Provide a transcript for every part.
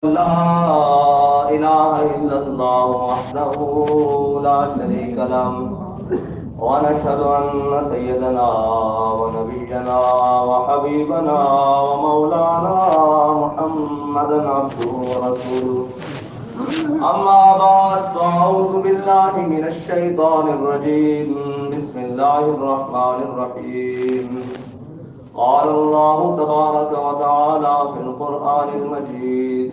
لا إله إلا الله وحده لا شريك له ونشهد أن سيدنا ونبينا وحبيبنا ومولانا محمدا عبده ورسوله أما بعد فأعوذ بالله من الشيطان الرجيم بسم الله الرحمن الرحيم قال الله تبارك وتعالى في القرآن المجيد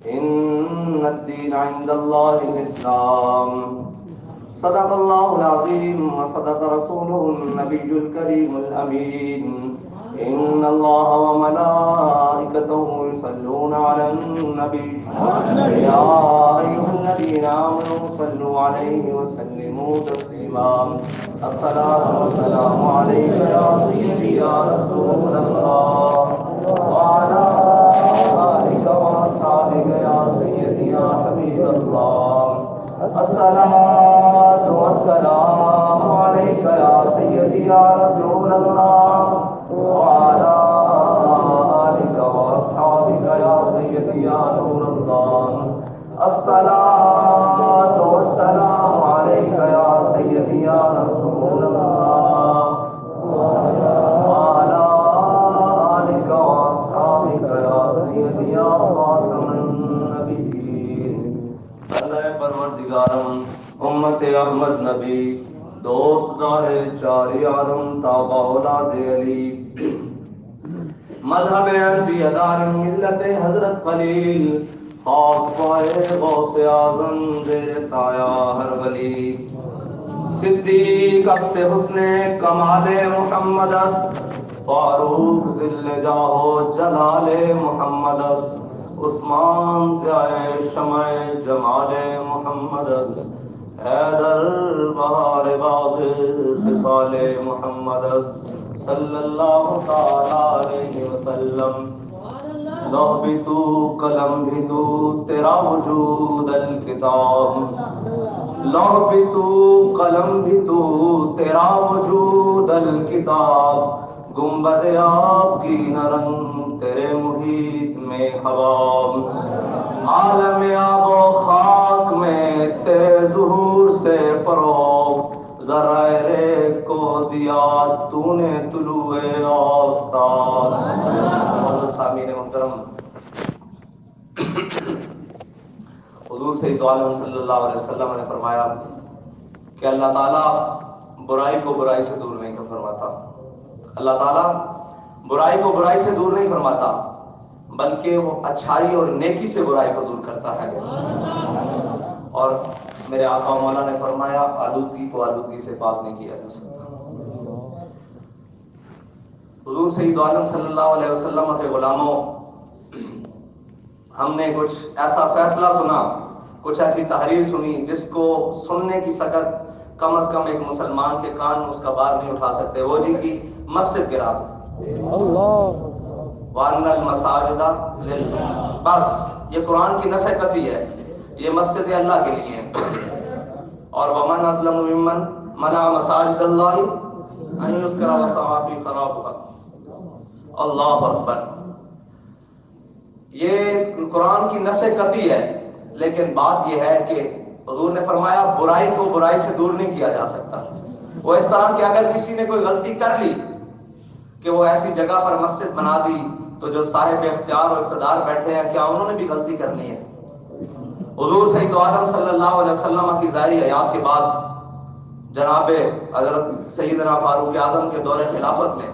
إن الدين عند الله الإسلام صدق الله العظيم وصدق رسوله النبي الكريم الأمين إن الله وملائكته يصلون على النبي يا أيها الذين آمنوا صلوا عليه وسلموا تسليما الصلاة والسلام عليك يا سيدي يا رسول الله وعلى آلك وأصحابك يا سيدي يا حبيب الله الصلاة والسلام عليك يا سيدي يا رسول الله وعلى آلك وأصحابك يا سيدي يا نور الله الصلاة والسلام عليك يا سيدي يا رسول الله وعلى آلك وأصحابك يا سيدي يا خاتم النبيين اللہ پروردگارم امت احمد نبی دوست دار چار یارم تابع اولاد علی مذہب انفی ادار ملت حضرت خلیل خاک پائے غوث اعظم زیر سایہ ہر ولی صدیق عکس حسن کمال محمد است فاروق ذل جاہ جلال محمد است عثمان سے آئے شمع جمال محمد است حیدر بہار باغ خصال محمد است صلی اللہ تعالی علیہ وسلم لوح بھی تو قلم بھی تو تیرا وجود الکتاب لوح بھی تو قلم بھی تو تیرا وجود الکتاب گنبد آپ کی نرنگ تیرے محیط میں ہوا عالم آب و خاک میں تیرے ظہور سے فروغ ذرائع ریگ کو دیا تو نے طلوع آفتاب سامعین محترم حضور سید عالم صلی اللہ علیہ وسلم نے فرمایا کہ اللہ تعالیٰ برائی کو برائی سے دور نہیں فرماتا اللہ تعالیٰ برائی کو برائی سے دور نہیں فرماتا بلکہ وہ اچھائی اور نیکی سے برائی کو دور کرتا ہے اور میرے آقا مولا نے فرمایا آلودگی کو آلودگی سے پاک نہیں کیا جا سکتا حضور سید عالم صلی اللہ علیہ وسلم کے غلاموں ہم نے کچھ ایسا فیصلہ سنا کچھ ایسی تحریر سنی جس کو سننے کی سکت کم از کم ایک مسلمان کے کان اس کا بار نہیں اٹھا سکتے وہ جی کی مسجد گرا دو وَأَنَّ الْمَسَاجِدَ لِلَّهِ بس یہ قرآن کی نص قطعی ہے یہ مسجد اللہ کے لیے ہے اور وَمَنْ أَظْلَمُ مِمَّنْ مَنَعَ مَسَاجِدَ اللَّهِ أَنْ يُذْكَرَ وَسَعَى فِي خَرَابِهَا اللہ اکبر یہ قرآن کی نص قطعی ہے لیکن بات یہ ہے کہ حضور نے فرمایا برائی کو برائی سے دور نہیں کیا جا سکتا وہ اس طرح کہ اگر کسی نے کوئی غلطی کر لی کہ وہ ایسی جگہ پر مسجد بنا دی تو جو صاحب اختیار اور اقتدار بیٹھے ہیں کیا انہوں نے بھی غلطی کرنی ہے حضور سید عالم صلی اللہ علیہ وسلم کی ظاہری حیات کے بعد جناب حضرت سیدنا فاروق اعظم کے دور خلافت میں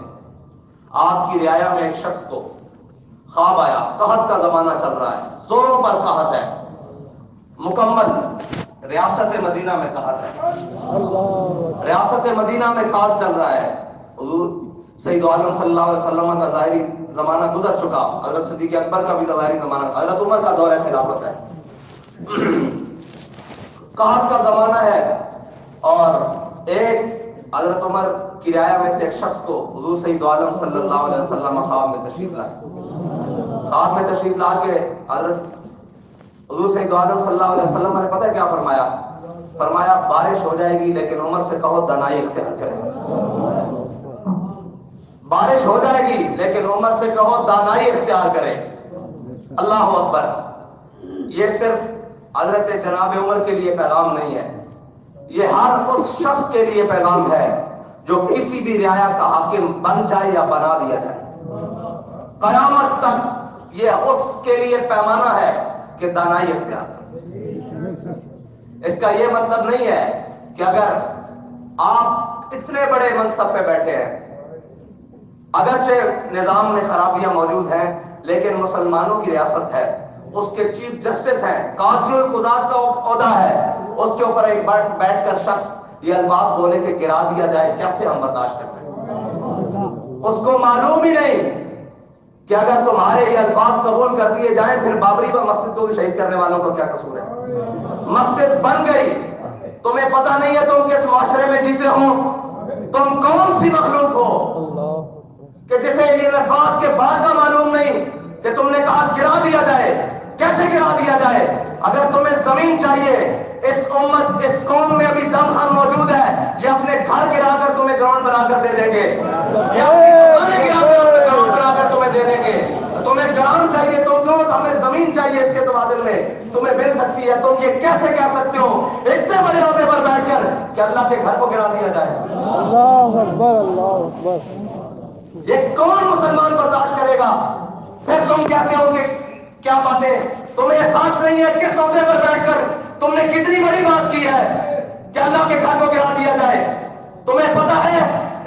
آپ کی رعایا میں ایک شخص کو خواب آیا قحط کا زمانہ چل رہا ہے زوروں پر قحط ہے مکمل ریاست مدینہ میں قحط ہے ریاست مدینہ میں قحط چل رہا ہے حضور سید عالم صلی اللہ علیہ وسلم کا ظاہری زمانہ گزر چکا حضرت صدیق اکبر کا بھی ظاہری زمانہ حضرت عمر کا دور خلافت ہے قحط کا زمانہ ہے اور ایک حضرت عمر کی رعایا میں سے ایک شخص کو حضور سید عالم صلی اللہ علیہ وسلم خواب میں تشریف لائے خواب میں تشریف لا کے حضرت حضور سید عالم صلی اللہ علیہ وسلم نے پتہ کیا فرمایا فرمایا بارش ہو جائے گی لیکن عمر سے کہو دنائی اختیار کرے بارش ہو جائے گی لیکن عمر سے کہو دانائی اختیار کرے. اللہ اکبر. یہ صرف حضرت جناب عمر کے لیے پیغام نہیں ہے، یہ ہر اس شخص کے لیے پیغام ہے جو کسی بھی رعایا کا حاکم بن جائے یا بنا دیا جائے، قیامت تک یہ اس کے لیے پیمانہ ہے کہ دانائی اختیار کرے۔ اس کا یہ مطلب نہیں ہے کہ اگر آپ اتنے بڑے منصب پہ بیٹھے ہیں، اگرچہ نظام میں خرابیاں موجود ہیں لیکن مسلمانوں کی ریاست ہے، اس کے چیف جسٹس ہیں، قاضی القضات کا عہدہ ہے، اس کے اوپر ایک بیٹھ کر شخص یہ الفاظ بولے کہ گرا دیا جائے، کیسے ہم برداشت کرتے ہیں؟ اس کو معلوم ہی نہیں کہ اگر تمہارے یہ الفاظ قبول کر دیے جائیں پھر بابری مسجد کو بھی شہید کرنے والوں کا کیا قصور ہے؟ مسجد بن گئی، تمہیں پتہ نہیں ہے تم کس معاشرے میں جیتے ہو، تم کون سی مخلوق ہو کہ جسے یہ الفاظ کے بعد کا معلوم نہیں کہ تم نے کہا گرا دیا جائے، کیسے گرا دیا جائے؟ اگر تمہیں زمین چاہیے، اس امت اس قوم میں ابھی دم خان موجود ہے، یہ اپنے گھر گرا کر تمہیں گراؤنڈ بنا کر دے دیں گے، یہ اپنے گرا کر گراؤنڈ بنا کر تمہیں دے دیں گے۔ تمہیں گراؤنڈ چاہیے، تم لوگ ہمیں زمین چاہیے، اس کے تبادل میں تمہیں مل سکتی ہے، تم یہ کیسے کہہ سکتے ہو اتنے بڑے عہدے پر بیٹھ کر کہ اللہ کے گھر کو گرا دیا جائے؟ اللہ اکبر، اللہ اکبر۔ یہ کون مسلمان برداشت کرے گا؟ پھر تم کہتے ہو کہ کیا باتیں، تمہیں احساس نہیں ہے کس عہدے پر بیٹھ کر تم نے کتنی بڑی بات کی ہے کہ اللہ کے گھر کو گرا دیا جائے؟ تمہیں پتا ہے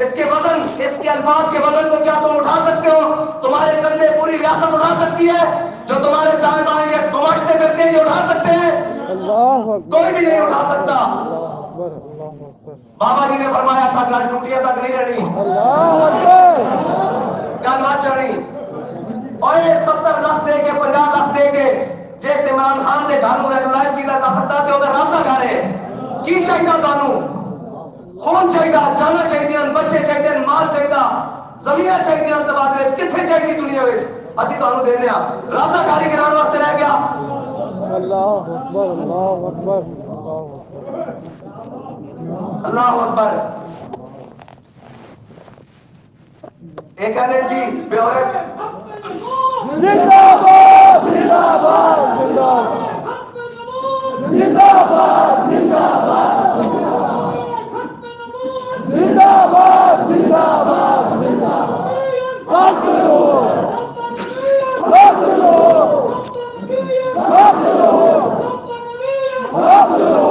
اس کے وزن، اس کے الفاظ کے وزن کو کیا تم اٹھا سکتے ہو؟ تمہارے کندھے پوری ریاست اٹھا سکتی ہے؟ جو تمہارے دائیں بائیں یہ گماشتے پھرتے ہیں یہ اٹھا سکتے ہیں؟ اللہ اکبر، کوئی بھی نہیں اٹھا سکتا۔ اللہ اکبر، اللہ اکبر۔ بابا جی نے فرمایا تھا گل ٹوٹیاں تک نہیں رہنی، اللہ اکبر۔ گل بات جانی، اور یہ 70 لاکھ دے کے 50 لاکھ دے کے جیسے عمران خان کے گھر میں ریگولائز کیا جا سکتا کہ وہ رابطہ گھر ہے کی چاہیے، تانوں خون چاہیے، جانا چاہیے، بچے چاہیے، مال چاہیے، زمیناں چاہیے، تبادلے کتنے چاہیے دنیا میں؟ اسی تانوں دینے ہاں، رابطہ گھر گرانے واسطے رہ گیا۔ اللہ اکبر، اللہ اکبر، اللہ اکبر۔ ایک ہے جی بیورے زندہ باد، زندہ باد، زندہ باد، زندہ باد، زندہ باد، زندہ باد، زندہ باد، زندہ باد۔ قاتلو، قاتلو، قاتلو، قاتلو۔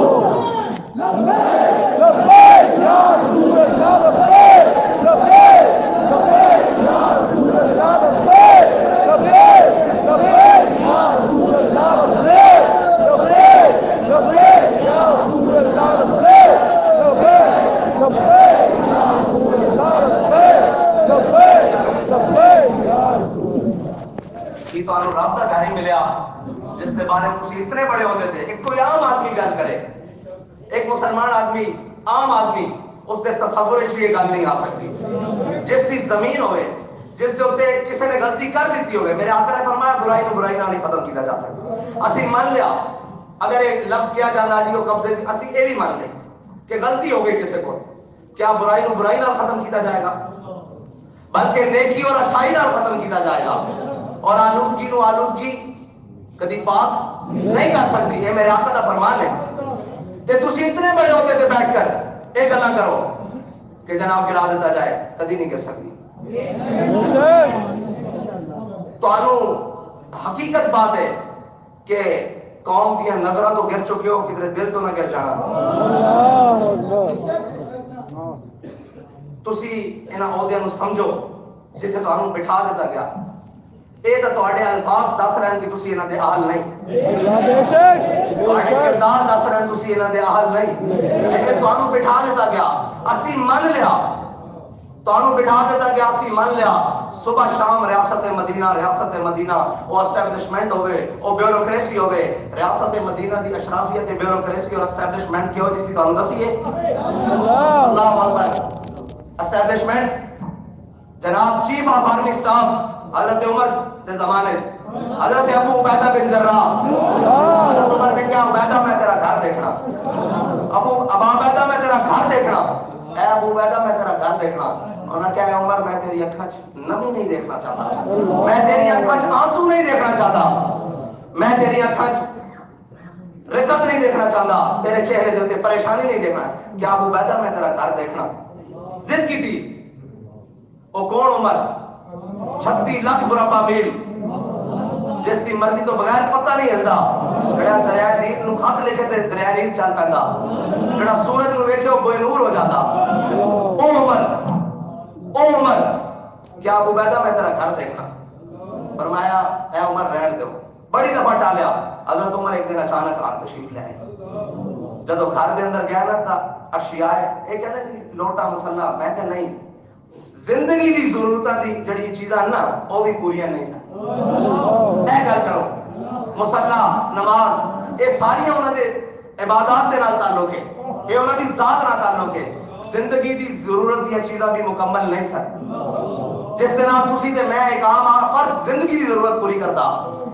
لبیک یا رسول اللہ، لبیک، لبیک، لبیک یا رسول اللہ، لبیک، لبیک، لبیک یا رسول اللہ، لبیک، لبیک، لبیک یا رسول اللہ، لبیک، لبیک، لبیک یا رسول اللہ، لبیک، لبیک، لبیک یا رسول اللہ۔ یہ تو آنو رابطہ گھر ہی ملیا جس کے بارے میں اتنے بڑے ہوتے تھے۔ ایک کوئی عام آدمی گل کرے، ایک مسلمان آدمی، عام آدمی، اس کے تصور بھی یہ گل نہیں آ سکتی۔ جس کی زمین ہوئے، جس کے اوپر کسی نے غلطی کر دیتی ہوئے، میرے آقا نے فرمایا برائی تو برائی نہ نہیں ختم کیا جا سکتا۔ اسی مان لیا اگر ایک لفظ کیا جانا جی وہ قبضے اسی یہ بھی مان لیں کہ غلطی ہو گئی کسی کو، کیا برائی نو برائی نہ ختم کیا جائے گا؟ بلکہ نیکی اور اچھائی نہ ختم کیا جائے گا، اور آلودگی نو آلودگی کدی پاک نہیں کر سکتی۔ یہ میرے آقا کا فرمان ہے کہ تسی اتنے بڑے ہوتے تھے بیٹھ کر ایک گلا کرو کہ جناب گرا دیتا جائے، کدی نہیں گر سکتی۔ تو حقیقت بات ہے کہ قوم دیا نظرہ تو گر چکے ہو، کدھر دل تو نہ گر جانا۔ تسی انہاں عہدیاں نو سمجھو جتھے تانوں بٹھا دیتا گیا، اے تے تواڈے الفاظ دس رہے ہیں کہ تسی انہاں دے اہل نہیں، بے شک، بے تواڈے شک۔ کردار دس رہے ہیں تسی انہاں دے اہل نہیں، لیکن تانوں بٹھا دیتا گیا، اسی من لیا، تانوں بٹھا دیتا گیا، اسی من لیا۔ صبح شام ریاست مدینہ، ریاست مدینہ وہ اسٹیبلشمنٹ ہوئے، وہ بیوروکریسی ہوئے۔ ریاست مدینہ دی اشرافیت بیوروکریسی اور اسٹیبلشمنٹ کیوں جس کی تانوں دسیے؟ اللہ اکبر۔ اسٹیبلشمنٹ جناب چیف آف آرمی اسٹاف حضرت عمر کے زمانے، حضرت ابو عبیدہ بن جراح، حضرت عمر نے کیا عبیدہ میں تیرا گھر دیکھنا، ابو عبیدہ میں تیرا گھر دیکھنا، اے ابو عبیدہ میں تیرا گھر دیکھنا۔ انہوں نے کہا اے عمر میں تیری اکھاں نمی نہیں دیکھنا چاہتا، میں تیری اکھاں آنسو نہیں دیکھنا چاہتا، میں تیری اکھاں رکت نہیں دیکھنا چاہتا, تیرے چہرے دے تے پریشانی نہیں دیکھنا. کیا ابو عبیدہ میں تیرا گھر دیکھنا. ضد کی تھی. وہ کون عمر 36 لاکھ مربع میل جس کی مرضی تو بغیر پتہ نہیں ہلدا, جڑا دریائے نیل نو خط لکھے تے دریائے نیل چل پیندا, جڑا سورج نو ویکھے بے نور ہو جاتا. او عمر کیا ابو عبیدہ میں تیرا گھر دیکھنا. فرمایا اے عمر رہن دو. بڑی دفعہ ٹالیا. حضرت عمر ایک دن اچانک آ تشریف لے آئے. جدو گھر دے اندر گیا نا تا اشیاء یہ کہتے ہیں لوٹا مسلح, میں کہ نہیں, زندگی دی ضرورتاں دی جڑی چیزاں نا وہ بھی پوریاں نہیں سن. اے گل کرو, مسلح, نماز, یہ ساری انہاں دے عبادات دے نال تعلق ہے, یہ انہاں دی ذات نال تعلق ہے. زندگی دی ضرورت دی چیزاں بھی مکمل نہیں سن. جس دن آپ تسی تے میں ایک عام فرد زندگی دی ضرورت پوری کرتا.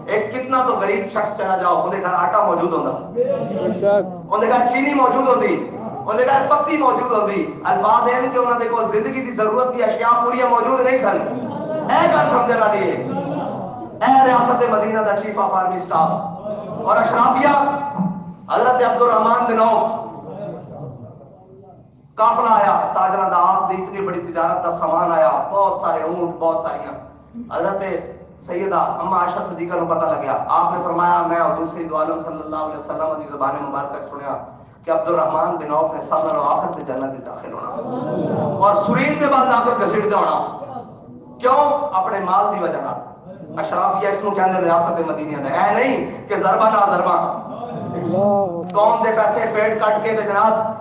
ایک کتنا تو غریب شخص چلا جاؤ, اندے گھر آٹا موجود ہوتا, اندے گھر چینی موجود ہوتی, اندے گھر پتی موجود ہوتی. الفاظ ہیں کہ انہوں نے کول زندگی دی ضرورت دی اشیاء پوری موجود نہیں سن. اے گل سمجھنا دیے. اے ریاست مدینہ دا چیف آف آرمی سٹاف اور اشرافیہ حضرت عبد الرحمن بن عوف, قافلہ آیا تاجرہ دا, آپ دی اتنی بڑی تجارت دا سامان آیا, بہت سارے اونٹ, بہت ساریاں. حضرت سیدہ اما عائشہ صدیقہ کو پتہ لگیا. آپ نے فرمایا میں حضور سید عالم صلی اللہ علیہ وسلم کی زبان مبارکہ سنیا کہ عبد الرحمن بن عوف نے سب نالوں آخر تے جنت میں داخل ہونا اور سرین کے بعد آخر گھسیٹدا ہونا. کیوں؟ اپنے مال دی وجہ نال. اشرافیہ اس کو کہندے ریاست مدینہ دا. اے نہیں کہ ضربہ نہ ضربہ, قوم دے پیسے پیٹ کٹ کے تے جناب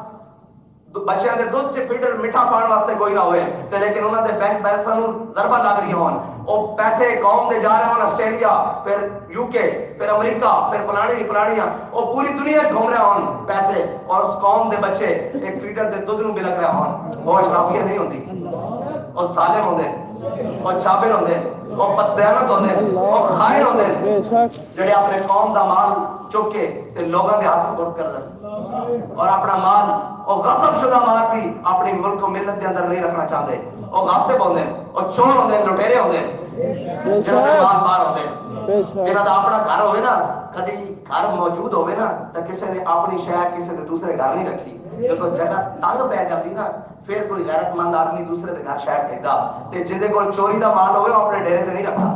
بچیاں دے دودھ چ فیڈر میٹھا پان واسطے کوئی نہ ہوئے تے لیکن انہاں دے بینک بیلنساں نوں ضربہ لگ رہی ہون. او پیسے قوم دے جا رہے ہون آسٹریلیا, پھر یو کے, پھر امریکہ, پھر فلانیاں, او پوری دنیا وچ گھوم رہے ہون پیسے, اور اس قوم دے بچے ایک فیڈر دے دودھ نوں بلک رہے ہون. وہ اشرافیہ نہیں ہوندی, او ظالم ہوندے, او جابر ہوندے, او بددیانت ہوندے, او خائن ہوندے, جڑے اپنے قوم دا مال چک کے تے لوگاں دے ہاتھ سپرد کر دین, اور اپنا مال او غصب شدہ مال بھی اپنی ملک و ملت دے اندر نہیں رکھنا چاہتے. او غاصب ہوندے, او چور ہوندے, لٹیرے ہوندے, جنہاں دے مال بار ہوندے, جنہاں دا اپنا گھر ہوئے نا, کدی گھر موجود ہوئے نا تو کسی نے اپنی شہر کسی نے دوسرے گھر نہیں رکھی. جب جگہ تنگ پہ جاتی نا پھر کوئی غیرت مند آدمی دوسرے کے گھر شہر پھینکدا, تے جہدے کول چوری دا مال ہوئے وہ اپنے ڈیرے تے نہیں رکھتا.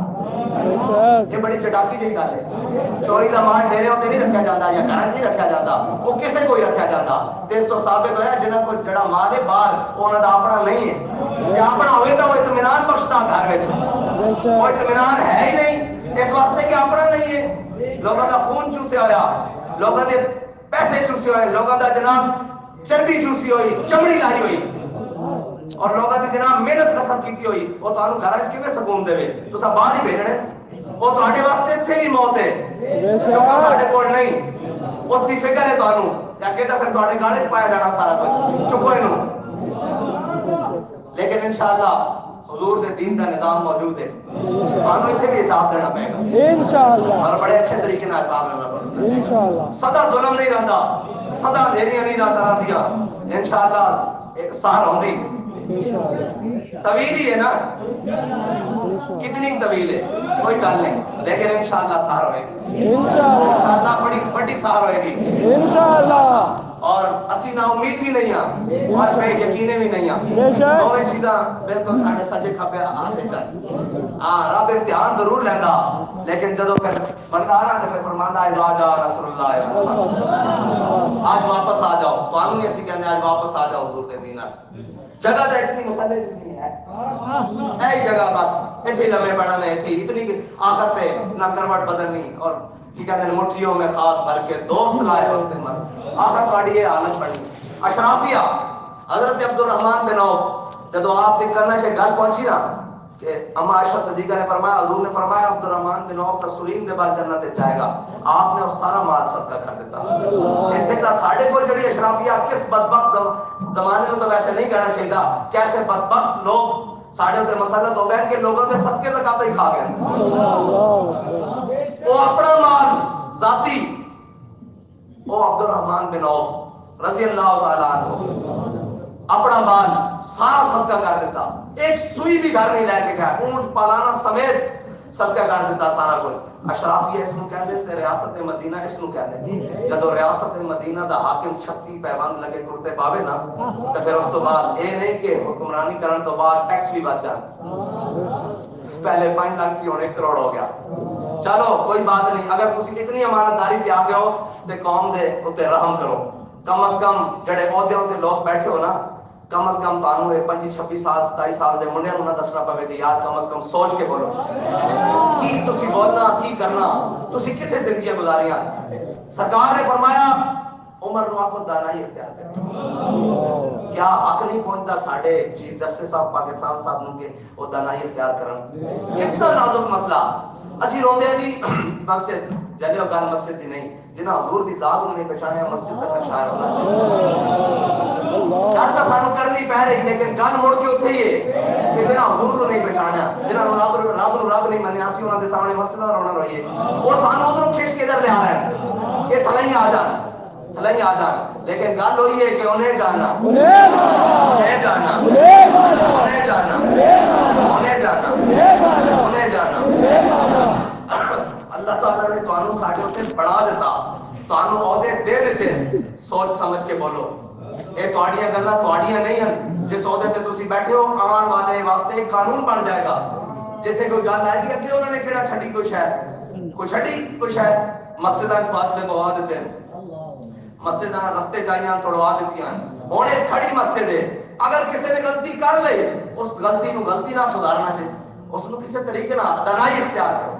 یہ بڑی چٹاکی جی گل ہے. چوری دا مال ڈیرے تے نہیں رکھا جاتا یا گھر نہیں رکھا جاتا, وہ کسے کوئی رکھا جاتا. تے اس تو ثابت ہویا جنہاں کو جڑا مال ہے باہر انہاں دا اپنا نہیں ہے. کہ اپنا ہوئے تو وہ اطمینان بخشتا گھر وچ, وہ اطمینان ہے ہی نہیں اس واسطے کہ اپنا نہیں ہے. لوگوں دا خون چوسیا ہویا, لوگوں دے پیسے چوسے ہوئے, لوگوں دا جناب چربی چوسی ہوئی, چمڑی لائی ہوئی, اور لوگوں کی جناب محنت قسم کیتی ہوئی. وہ تانوں گھر وچ کیویں سکون دے, تساں باہر ہی بھیجنے. وہ تہاڈے واسطے ایتھے بھی موت ہے, تہاڈے کول نہیں. اس دی فکر ہے تانوں کہ اگے تک تہاڈے گاڑے وچ پایا جانا سارا کچھ, چکو اینوں. لیکن انشاءاللہ حضور دے دین دا نظام موجود ہے, تانوں ایتھے بھی حساب دینا پے گا انشاءاللہ, اور بڑے اچھے طریقے نال حساب دینا پڑے گا انشاءاللہ. سدا ظلم نہیں رہندا, سدا دیریاں نہیں رہندیاں انشاءاللہ. ایک سہر ہوندی طویل ہی ہے نا, کتنی طویل ہے کوئی گل نہیں, لیکن انشاءاللہ سہر ہوئے گی انشاءاللہ, بڑی بڑی سہر ہوئے گی انشاءاللہ. اور اسی نا امید بھی نہیں ہیں اور بے یقینے بھی نہیں ہیں. دونوں چیزاں بالکل ساڈے سجے کھبے ہاتھ چ. ہاں رب امتحان ضرور لیندا, لیکن جدو پھر بندہ آنا تو پھر فرماندا ہے جا رسول اللہ آج واپس آ جاؤ. تو ہم نہیں اسی کہنے آج واپس آ جاؤ حضور دے دین. جگہ تو اتنی مسئلے جتنی ہے, اے جگہ بس ایتھے لمے پڑھنا ہے, ایتھے اتنی آخر پہ نہ کروٹ بدلنی, اور کی کہتے ہیں مٹھیوں میں خاک بھر کے دوست لائے وقت مر. آخر پاڑی یہ حالت پڑی. اشرافیہ حضرت عبد الرحمن بن عوف جب آپ نے کرنا سے گل پہنچی نا کہ اما عائشہ صدیقہ نے فرمایا, حضور نے فرمایا عبد الرحمن بن عوف تسلیم دے بعد جنت جائے گا. آپ نے اس سارا مال صدقہ کر دیتا. ایتھے تا ساڈے کول جڑی اشرافیہ کس بدبخت زمانے میں تو ویسے نہیں کہنا چاہیے, کیسے بدبخت لوگ ساڈے تے مسلط ہو گئے کہ لوگوں کے صدقے زکات ہی کھا گئے. وہ اپنا مال ذاتی, وہ عبد الرحمن بن عوف رضی اللہ تعالیٰ عنہ اپنا مال سارا صدقہ کر دیتا. ایک سوئی بھی گھر نہیں لے کے گیا, اونٹ پالانا سمیت صدقہ کر دیتا سارا کچھ. اشرافیہ اس نو کہندے تے ریاست مدینہ اس نو کہندے. جدو ریاست مدینہ دا حاکم 36 پیبند لگے کرتے پاوے نا تے پھر اس تو بعد اے نہیں کہ حکمرانی کرن تو بعد ٹیکس بھی بچ جان. پہلے 5 لاکھ سی ہن 1 کروڑ ہو گیا. چلو کوئی بات نہیں, اگر تسی اتنی امانتداری تے آ گئے ہو تے قوم دے اوتے رحم کرو. کم از کم جڑے عہدیاں تے لوگ بیٹھے ہو نا, کم از کم تانوں 25 26 سال 27 سال دے منڈیاں نوں نہ دسنا پوے کہ یار کم از کم سوچ کے بولو کی تسی بولنا کی کرنا, تسی کتنے زندگیاں گزاریاں. سرکار نے فرمایا عمر نو آکھو دانائی اختیار کر. کیا حق نہیں پہنچتا ساڈے چیف جسٹس صاحب پاکستان صاحب نوں کہ وہ دانائی اختیار کرن؟ کس کا نازک مسئلہ. اسی روندے جی مسجد جلیو گل مسجد دی نہیں, جنہاں حضور دی ذات نوں نہیں پہچانیا مسجد تک شاعر ہونا چاہیے. گل تو سانو کرنی پہ رہی لیکن گل مڑ کے اتنے ہی ہے کہ جنہاں حضور نوں نہیں پہچانیا, جنہاں رب نہیں منیا سی انہاں دے سامنے مسجد رونا روئیے, وہ سانو ادھروں کھچ کے ادھر لے آ رہے ہیں کہ تھلے ہی آ جان تھلے ہی آ جان. لیکن گل وہی ہے کہ انہیں جاننا انہیں جاننا انہیں جاننا انہیں جاننا انہیں جاننا. اللہ تعالیٰ نے تانوں ساڈے اوتے بڑھا دیتا, تانوں عہدے دے دیتے, سوچ سمجھ کے بولو. یہ تہاڈیاں گلاں تہاڈیاں نہیں ہیں. جس عہدے تے تسی بیٹھے ہو آن والے واسطے ایک قانون بن جائے گا. جتھے کوئی گل آئے گی اگے انہوں نے کہڑا چھڈی کوئی شے, کوئی چھڈی کوئی شے. مسجداں فاصلے پوا دیتے ہیں, مسجداں رستے چاہیاں توڑوا دیتیاں. ہن ایک کھڑی مسجد ہے, اگر کسی نے غلطی کر لئی اس غلطی نو غلطی نہ سدھارنا چاہیے, اس نو کسی طریقے نال دانائی اختیار کرو.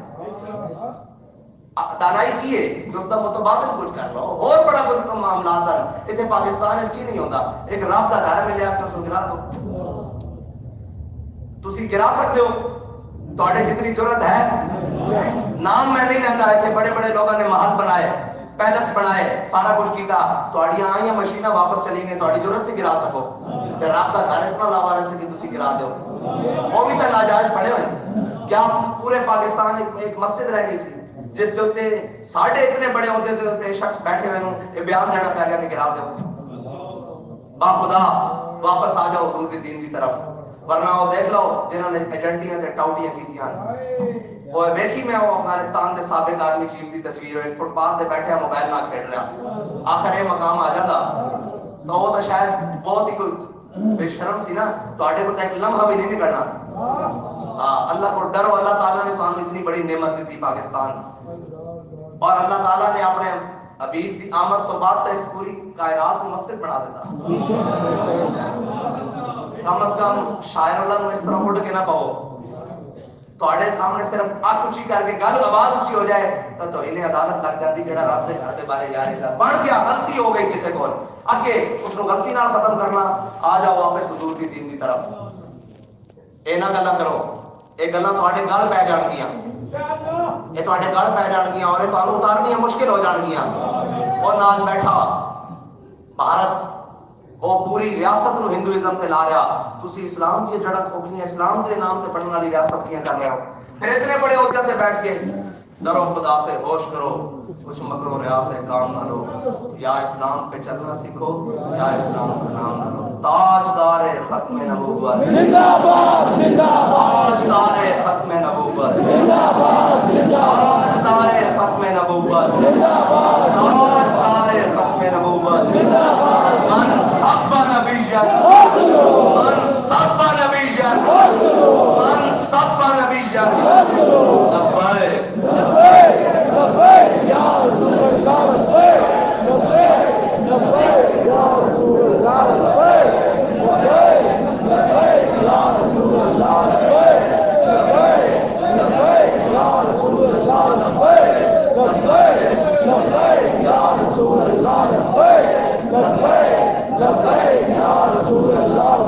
دانائی کی ہے کہ اس کا متبادل کچھ کر لو. اور بڑا کچھ معاملات ہیں اتنے پاکستان اس کی نہیں ہوتا. ایک رب کا گھر میں لے آ کے اس گرا دو. تسی گرا سکتے ہو, تہاڈے جتنی ضرورت ہے. نام میں نہیں لینا, اتنے بڑے بڑے لوگوں نے محل بنائے, پیلس بنائے, سارا کچھ کیتا, تہاڈیاں آئیاں مشیناں واپس چلی گئیں, تہاڈی ضرورت سے گرا سکو. تے رب کا گھر اتنا لاوارث ہے کہ تسی گرا دو. وہ بھی تو ناجائز بنے ہوئے. کیا پورے پاکستان ایک مسجد رہ گئی سی جس کے اتنے ساڑھے اتنے بڑے ہوتے تھے شخص بیٹھے ہوئے یہ بیان دینا پہ گیا کہ گرا دو. با خدا واپس آ جاؤ حضور دی دین دی طرف, ورنہ وہ دیکھ لو جنہوں نے ایجنٹیاں تے ٹاؤٹیاں کیتیاں. وہ ویکھی میں وہ افغانستان دے سابق آرمی چیف دی تصویر, ایک فٹ پاتھ تے بیٹھے موبائل نہ کھیل رہا. آخر یہ مقام آ جاتا تو وہ تو شاید بہت ہی کوئی بے شرم سی نا, تہاڈے کو ایک لمحہ بھی نہیں نکلنا. اللہ کو ڈرو. اللہ تعالیٰ نے تمہیں اتنی بڑی نعمت دی تھی پاکستان, اور اللہ تعالیٰ نے اپنے حبیب کی آمد تو بعد اس پوری کائنات کو مسجد بنا دیتا. کم از کم شاعر اللہ کو اس طرح اٹھ کے نہ پاؤ. تہاڈے سامنے صرف آنکھ اونچی کر کے گل آواز اونچی ہو جائے تو انہیں عدالت لگ جاتی جڑا رب دے گھر دے بارے جا رہا بن گیا. غلطی ہو گئی کسی کو, اگے اس کو غلطی نال ختم کرنا. آ جاؤ واپس حضور دی دین دی طرف. اے نہ گلاں کرو, یہ گلاں تہاڈے گل پہ جان گیاں, یہ تہاڈے گل پہ جان گیاں اور یہ تانوں اتارنیاں مشکل ہو جان گیاں. اور نال بیٹھا بھارت وہ پوری ریاست نو ہندوازم تے لا رہا, تسی اسلام کی جڑا کھوکھلیاں اسلام دے نام تے پڑھن والی ریاست کیاں کر رہے ہو. پھر اتنے بڑے عہدے تے بیٹھ کے ڈرو خدا سے, ہوش کرو, کچھ مکرو ریا سے کام نہ لو. یا اسلام پہ چلنا سیکھو یا اسلام کا نام نہ لو. تاجدار ختم نبوت زندہ باد, زندہ باد, تاجدار ختم نبوت زندہ باد, زندہ باد, تاجدار ختم نبوت زندہ باد, تاجدار ختم نبوت. زندہ باد. من سب نبیًا قتلوا, من سب نبیًا قتلوا, من سب نبیًا قتلوا. لبیک لبیک لبیک یا رسول اللہ, لبیک لبیک لبیک یا رسول اللہ, لبیک لبیک لبیک یا رسول اللہ, لبیک لبیک یا رسول اللہ, لبیک لبیک یا رسول اللہ, لبیک لبیک یا رسول اللہ.